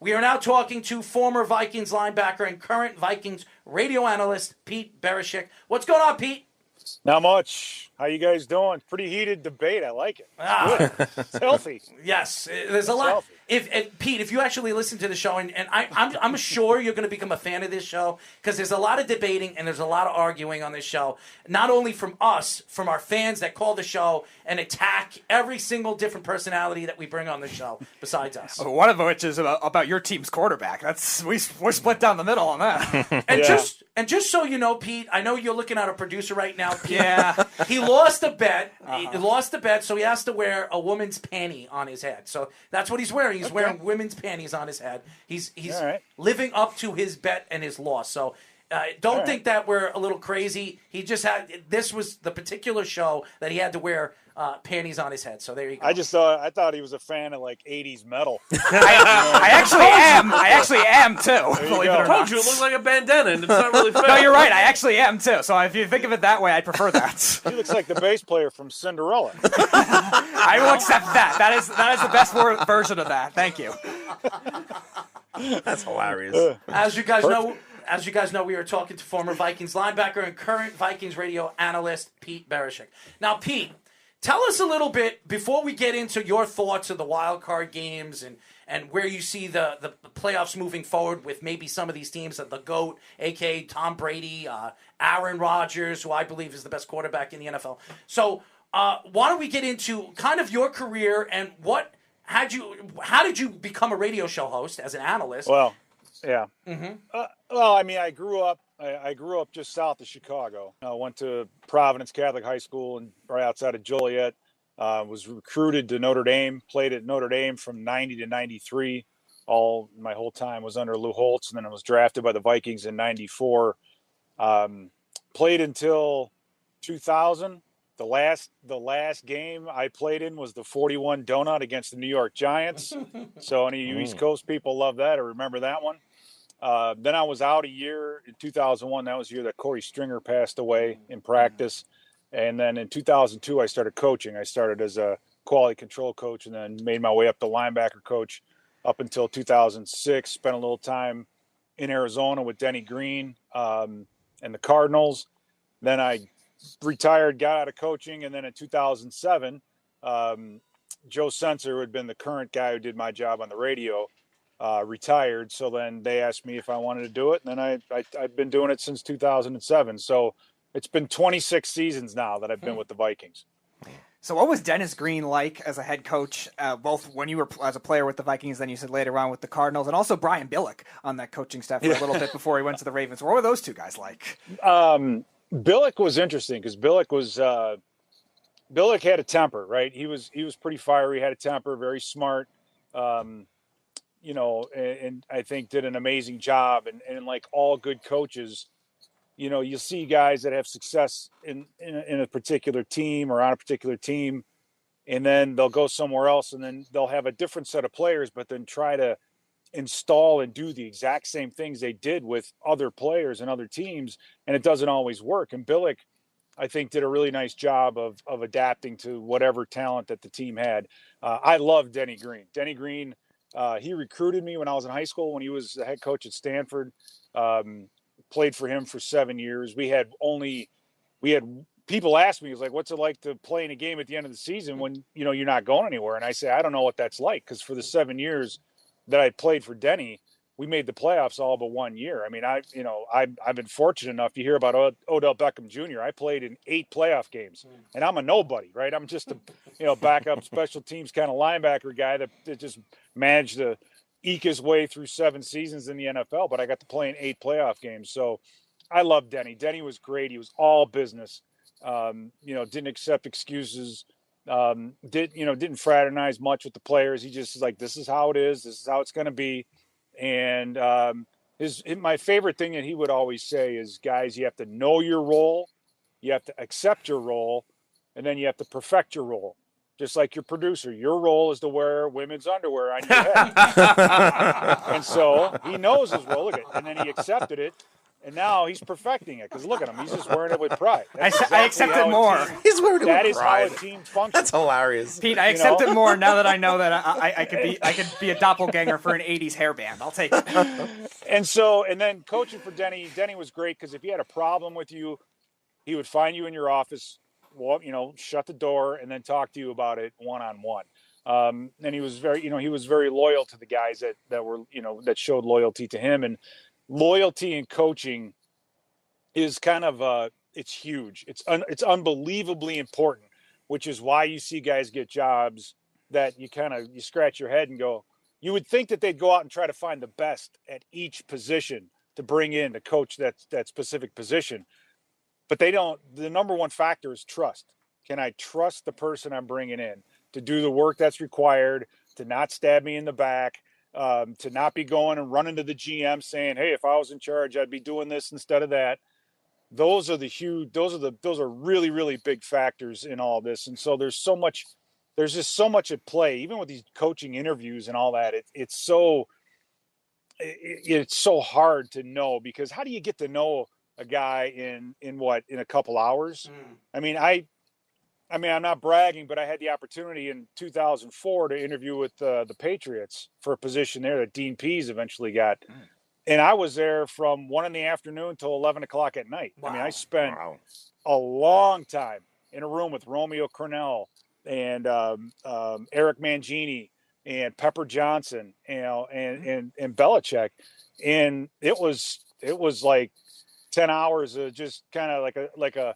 We are now talking to former Vikings linebacker and current Vikings radio analyst, Pete Bercich. What's going on, Pete? Not much. How you guys doing? Pretty heated debate. I like it. It's good. It's healthy. Yes, there's a lot. Healthy. If Pete, if you actually listen to the show, and I'm sure you're going to become a fan of this show, because there's a lot of debating and there's a lot of arguing on this show, not only from us, from our fans that call the show and attack every single different personality that we bring on the show besides us. One of which is about your team's quarterback. We're split down the middle on that. And just so you know, Pete, I know you're looking at a producer right now. Pete, yeah, he lost a bet. He lost the bet, so he has to wear a woman's panty on his head. So that's what he's wearing. He's wearing women's panties on his head. He's right. living up to his bet and his loss. So don't think that we're a little crazy. He just this was the particular show that he had to wear panties on his head. So there you go. I thought he was a fan of like 80s metal. I actually am too. Believe it or I told not. you it looked like a bandana, and it's not really fair. No, you're right. I actually am too. So if you think of it that way, I prefer that. He looks like the bass player from Cinderella. I will accept that. That is the best version of that. Thank you. That's hilarious. As you guys know, we are talking to former Vikings linebacker and current Vikings radio analyst, Pete Bercich. Now, Pete, tell us a little bit, before we get into your thoughts of the wild card games and where you see the playoffs moving forward with maybe some of these teams, the GOAT, a.k.a. Tom Brady, Aaron Rodgers, who I believe is the best quarterback in the NFL. So why don't we get into kind of your career and how did you become a radio show host as an analyst? Well, yeah. Mm-hmm. I grew up just south of Chicago. I went to Providence Catholic High School and right outside of Joliet. Was recruited to Notre Dame, played at Notre Dame from 90 to 93. My whole time was under Lou Holtz, and then I was drafted by the Vikings in 94. Played until 2000. The last game I played in was the 41 donut against the New York Giants. So any of you East Coast people love that or remember that one. Then I was out a year in 2001. That was the year that Corey Stringer passed away in practice. And then in 2002, I started coaching. I started as a quality control coach and then made my way up to linebacker coach up until 2006. Spent a little time in Arizona with Denny Green and the Cardinals. Then I retired, got out of coaching. And then in 2007, Joe Sensor, who had been the current guy who did my job on the radio, retired. So then they asked me if I wanted to do it. And then I've been doing it since 2007. So it's been 26 seasons now that I've been with the Vikings. So what was Dennis Green like as a head coach, both when you were as a player with the Vikings, then you said later on with the Cardinals, and also Brian Billick on that coaching staff for a little bit before he went to the Ravens? What were those two guys like? Billick was interesting because Billick had a temper, right? He was pretty fiery, had a temper, very smart, and I think did an amazing job. And like all good coaches, you'll see guys that have success in a particular team or on a particular team, and then they'll go somewhere else and then they'll have a different set of players, but then try to install and do the exact same things they did with other players and other teams. And it doesn't always work. And Billick, I think, did a really nice job of adapting to whatever talent that the team had. I love Denny Green. Denny Green, he recruited me when I was in high school when he was the head coach at Stanford. Played for him for 7 years. We had people ask me, what's it like to play in a game at the end of the season when, you're not going anywhere? And I say, I don't know what that's like. Cause for the 7 years that I played for Denny, we made the playoffs all but 1 year. I mean, I've been fortunate enough. You hear about Odell Beckham Jr. I played in 8 playoff games and I'm a nobody, right? I'm just a, backup special teams kind of linebacker guy that just managed to eke his way through 7 seasons in the NFL, but I got to play in 8 playoff games. So I love Denny. Denny was great. He was all business. Didn't accept excuses. Didn't fraternize much with the players. He just is like, this is how it is. This is how it's going to be. And my favorite thing that he would always say is, guys, you have to know your role. You have to accept your role. And then you have to perfect your role. Just like your producer, your role is to wear women's underwear on your head. And so he knows his role. And then he accepted it. And now he's perfecting it because look at him. He's just wearing it with pride. I accept it how a more. team- He's wearing it That with is how pride. a team functions. That's hilarious. Pete, I accept it more now that I know that I could be a doppelganger for an '80s hairband. I'll take it. And then coaching for Denny was great because if he had a problem with you, he would find you in your office, shut the door, and then talk to you about it one-on-one. And he was very loyal to the guys that were, that showed loyalty to him. And loyalty in coaching is kind of it's huge. It's unbelievably important, which is why you see guys get jobs that you scratch your head and go, you would think that they'd go out and try to find the best at each position to bring in to coach that specific position. But they don't. The number one factor is trust. Can I trust the person I'm bringing in to do the work that's required, to not stab me in the back, to not be going and running to the GM saying, hey, if I was in charge, I'd be doing this instead of that. Those are really, really big factors in all this. And so there's just so much at play, even with these coaching interviews and all that. It's so hard to know, because how do you get to know a guy in a couple hours? I mean, I'm not bragging, but I had the opportunity in 2004 to interview with the Patriots for a position there that Dean Pease eventually got. And I was there from 1 p.m. till 11 o'clock at night. Wow. I mean, I spent a long time in a room with Romeo Cornell and Eric Mangini and Pepper Johnson, and Belichick. And it was like 10 hours of just kind of like a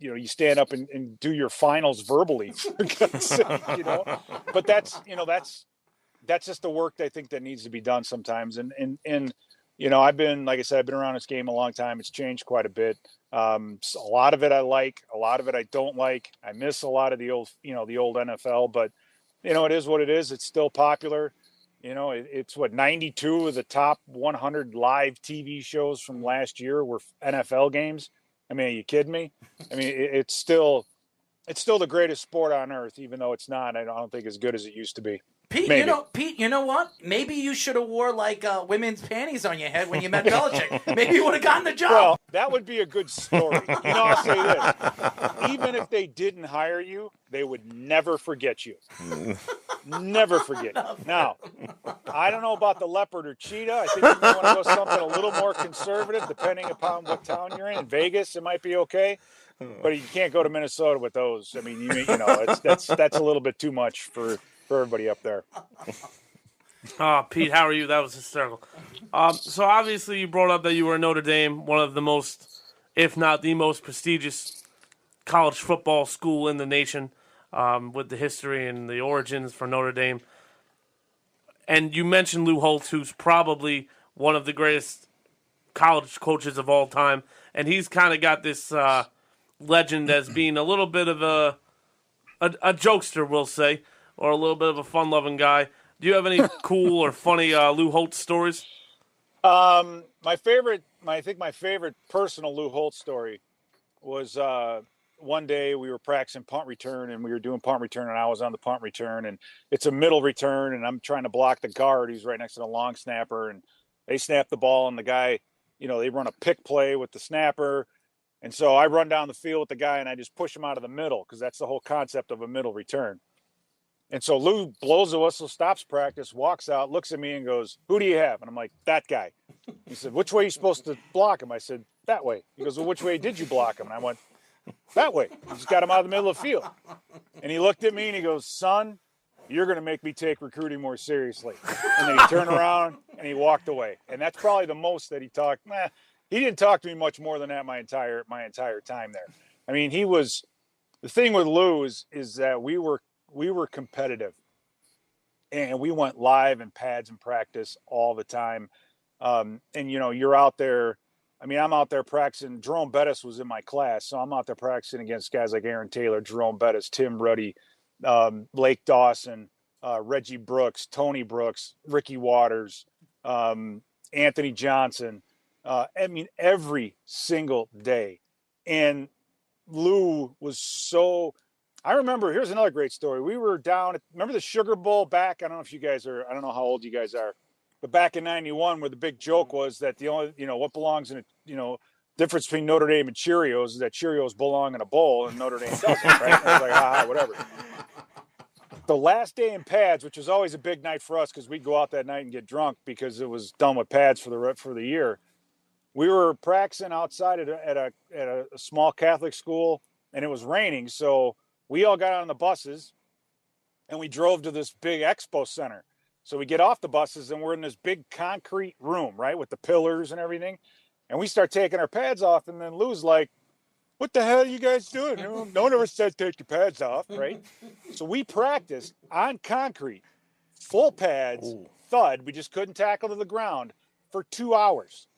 you stand up and do your finals verbally, but that's just the work I think that needs to be done sometimes. And I've been around this game a long time. It's changed quite a bit. So a lot of it I like, a lot of it I don't like. I miss a lot of the old NFL, but it is what it is. It's still popular. It's 92 of the top 100 live TV shows from last year were NFL games. I mean, are you kidding me? I mean, it's still the greatest sport on earth, even though it's not. I don't think as good as it used to be. Pete, Maybe. you know what? Maybe you should have wore women's panties on your head when you met Belichick. Maybe you would have gotten the job. Well, that would be a good story. I'll say this: even if they didn't hire you, they would never forget you. Never forget. Now, I don't know about the leopard or cheetah. I think you want to go something a little more conservative, depending upon what town you're in. In Vegas, it might be okay, but you can't go to Minnesota with those. I mean, that's a little bit too much for everybody up there. Oh, Pete, how are you? That was hysterical. So obviously you brought up that you were at Notre Dame, one of the most, if not the most prestigious college football school in the nation, with the history and the origins for Notre Dame. And you mentioned Lou Holtz, who's probably one of the greatest college coaches of all time. And he's kind of got this legend as being a little bit of a jokester, we'll say, or a little bit of a fun-loving guy. Do you have any cool or funny Lou Holtz stories? My favorite personal Lou Holtz story was one day we were practicing punt return, and we were doing punt return, and I was on the punt return, and it's a middle return, and I'm trying to block the guard who's right next to the long snapper, and they snap the ball, and the guy, they run a pick play with the snapper. And so I run down the field with the guy, and I just push him out of the middle, because that's the whole concept of a middle return. And so Lou blows the whistle, stops practice, walks out, looks at me and goes, "Who do you have?" And I'm like, "That guy." He said, "Which way are you supposed to block him?" I said, "That way." He goes, "Well, which way did you block him?" And I went, "That way." He just got him out of the middle of the field. And he looked at me and he goes, "Son, you're going to make me take recruiting more seriously." And then he turned around and he walked away. And that's probably the most that he talked. He didn't talk to me much more than that my entire time there. I mean, the thing with Lou is that we were competitive, and we went live in pads and practice all the time. And you're out there. I mean, I'm out there practicing. Jerome Bettis was in my class, so I'm out there practicing against guys like Aaron Taylor, Jerome Bettis, Tim Ruddy, Blake Dawson, Reggie Brooks, Tony Brooks, Ricky Waters, Anthony Johnson. I mean, every single day. And Lou was so. I remember, here's another great story. We were down, remember the Sugar Bowl back? I don't know if you guys are, I don't know how old you guys are, But back in '91, where the big joke was that the only, what belongs in a, difference between Notre Dame and Cheerios is that Cheerios belong in a bowl and Notre Dame doesn't, right? And I was like, whatever. The last day in pads, which was always a big night for us because we'd go out that night and get drunk because it was done with pads for the year. We were practicing outside at a small Catholic school, and it was raining, so we all got on the buses and we drove to this big expo center. So we get off the buses and we're in this big concrete room, right, with the pillars and everything. And we start taking our pads off, and then Lou's like, "What the hell are you guys doing? No one ever said take your pads off," right? So we practiced on concrete, full pads, thud. We just couldn't tackle to the ground for 2 hours.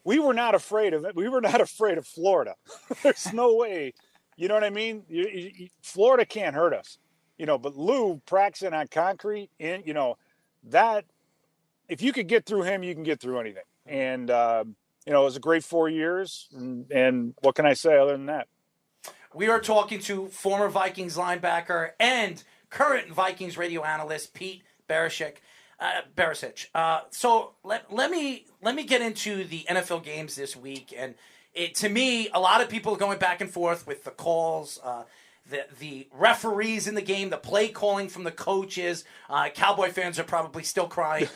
We were not afraid of it. We were not afraid of Florida. There's no way. You know what I mean? Florida can't hurt us. But Lou practicing on concrete, and that if you could get through him, you can get through anything. And it was a great 4 years. And what can I say other than that? We are talking to former Vikings linebacker and current Vikings radio analyst Pete Bercich. So let me get into the NFL games this week, and to me, a lot of people are going back and forth with the calls. The referees in the game, the play calling from the coaches. Cowboy fans are probably still crying.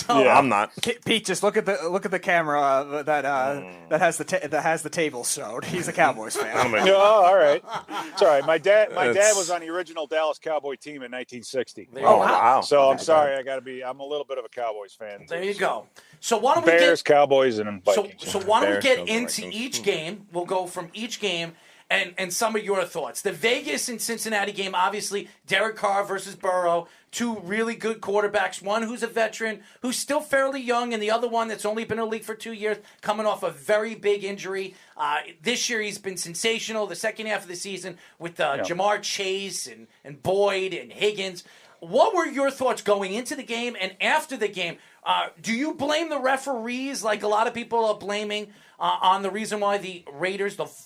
I'm not. Pete, just look at the camera that has the table showed. He's a Cowboys fan. All right. It's all right. My dad was on the original Dallas Cowboy team in 1960. Wow. So I'm sorry. I'm a little bit of a Cowboys fan. There you go. So why don't Bears, Cowboys, and Vikings. So why don't we get into each game? We'll go from each game. And some of your thoughts. The Vegas and Cincinnati game, obviously, Derek Carr versus Burrow, two really good quarterbacks, one who's a veteran, who's still fairly young, and the other one that's only been in the league for 2 years, coming off a very big injury. This year he's been sensational, the second half of the season, with Jamar Chase and Boyd and Higgins. What were your thoughts going into the game and after the game? Do you blame the referees like a lot of people are blaming on the reason why the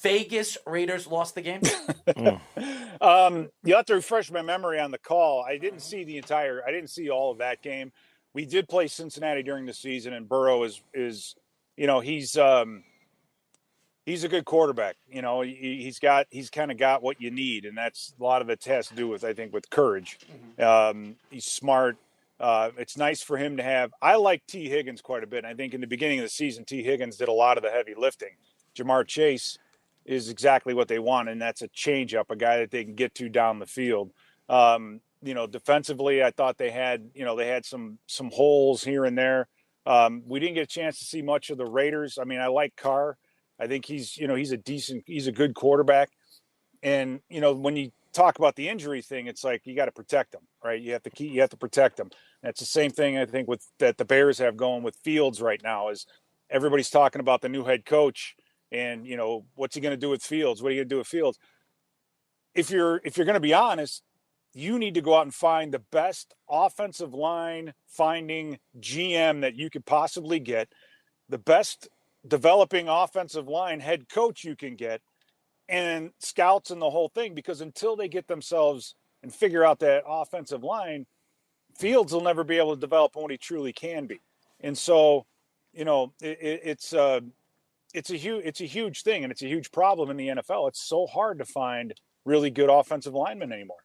Vegas Raiders lost the game? You have to refresh my memory on the call. I didn't see all of that game. We did play Cincinnati during the season, and Burrow is he's a good quarterback. He's kind of got what you need, and that's a lot of it has to do with, I think, with courage. He's smart. It's nice for him to have. I like T. Higgins quite a bit. I think in the beginning of the season, T. Higgins did a lot of the heavy lifting. Jamar Chase is exactly what they want, and that's a change-up, a guy that they can get to down the field. Defensively, I thought they had some holes here and there. We didn't get a chance to see much of the Raiders. I mean, I like Carr. I think he's a good quarterback. And, when you talk about the injury thing, it's like you got to protect them, right? You have to protect them. That's the same thing I think that the Bears have going with Fields right now. Is everybody's talking about the new head coach and what's he going to do with Fields? What are you going to do with Fields? If you're going to be honest, you need to go out and find the best offensive line finding GM that you could possibly get, the best developing offensive line head coach you can get, and scouts and the whole thing, because until they get themselves and figure out that offensive line, Fields will never be able to develop what he truly can be. And so, it's a huge thing, and it's a huge problem in the NFL. It's so hard to find really good offensive linemen anymore.